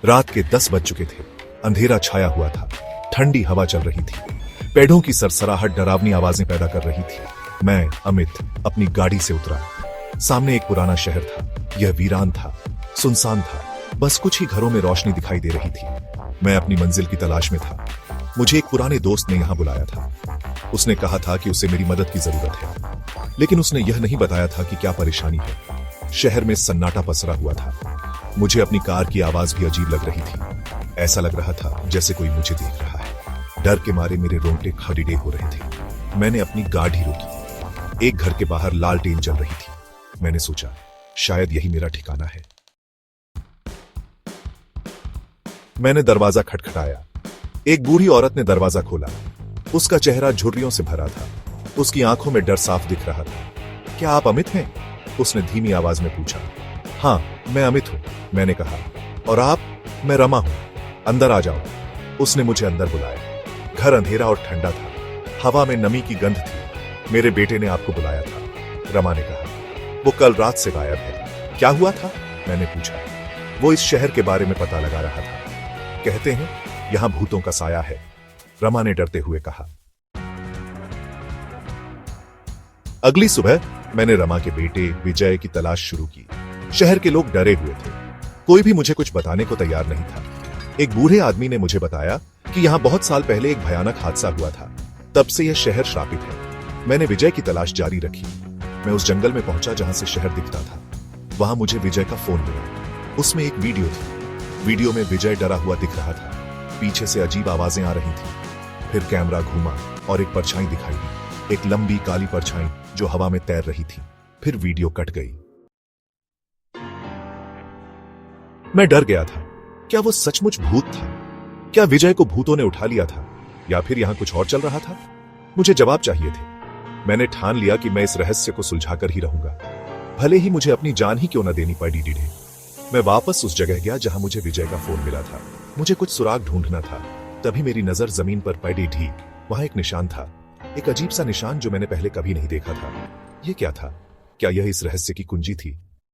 रात के 10 बज चुके थे। अंधेरा छाया हुआ था। ठंडी हवा चल रही थी। पेड़ों की सरसराहट डरावनी आवाजें पैदा कर रही थी। मैं अमित अपनी गाड़ी से उतरा। सामने एक पुराना शहर था। यह वीरान था, सुनसान था। बस कुछ ही घरों में रोशनी दिखाई दे रही थी। मैं अपनी मंजिल की तलाश में था। मुझे एक पुराने दोस्त ने यहां बुलाया था। उसने कहा था कि उसे मेरी मदद की जरूरत है, लेकिन उसने यह नहीं बताया था कि क्या परेशानी है। शहर में सन्नाटा पसरा हुआ था। मुझे अपनी कार की आवाज भी अजीब लग रही थी। ऐसा लग रहा था जैसे कोई मुझे देख रहा है। डर के मारे मेरे रोंगटे खड़ीडे हो रहे थे। मैंने अपनी गाड़ी रोकी। एक घर के बाहर लालटेन जल रही थी। मैंने सोचा शायद यही मेरा ठिकाना है। मैंने दरवाजा खटखटाया। एक बूढ़ी औरत ने दरवाजा खोला। उसका चेहरा झुर्रियों से भरा था। उसकी आंखों में डर साफ दिख रहा था। क्या आप अमित हैं? उसने धीमी आवाज में पूछा। हाँ, मैं अमित हूं, मैंने कहा। और आप? मैं रमा हूं। अंदर आ जाओ। उसने मुझे अंदर बुलाया। घर अंधेरा और ठंडा था। हवा में नमी की गंध थी। मेरे बेटे ने आपको बुलाया था, रमा ने कहा। वो कल रात से गायब है। क्या हुआ था? मैंने पूछा। वो इस शहर के बारे में पता लगा रहा था। कहते हैं यहां भूतों का साया है, रमा ने डरते हुए कहा। अगली सुबह मैंने रमा के बेटे विजय की तलाश शुरू की। शहर के लोग डरे हुए थे। कोई भी मुझे कुछ बताने को तैयार नहीं था। एक बूढ़े आदमी ने मुझे बताया कि यहां बहुत साल पहले एक भयानक हादसा हुआ था। तब से यह शहर श्रापित है। मैंने विजय की तलाश जारी रखी। मैं उस जंगल में पहुंचा जहां से शहर दिखता था। वहां मुझे विजय का फोन मिला। उसमें एक वीडियो थी। वीडियो में विजय डरा हुआ दिख रहा था। पीछे से अजीब आवाजें आ रही थी। फिर कैमरा घूमा और एक परछाई दिखाई दी। एक लंबी काली परछाई जो हवा में तैर रही थी। फिर वीडियो कट गई। मैं डर गया था। क्या वो सचमुच भूत था? क्या विजय को भूतों ने उठा लिया था, या फिर यहां कुछ और चल रहा था? मुझे जवाब चाहिए थे। मैंने ठान लिया कि मैं इस रहस्य को सुलझाकर ही रहूंगा, भले ही मुझे अपनी जान ही क्यों न देनी पड़ी। डीडे मैं वापस उस जगह गया जहां मुझे विजय का फोन मिला था। मुझे कुछ सुराग ढूंढना था। तभी मेरी नजर जमीन पर पड़ी ढी। वहां एक निशान था। एक अजीब सा निशान जो मैंने पहले कभी नहीं देखा था। यह क्या था? क्या यह इस रहस्य की कुंजी थी?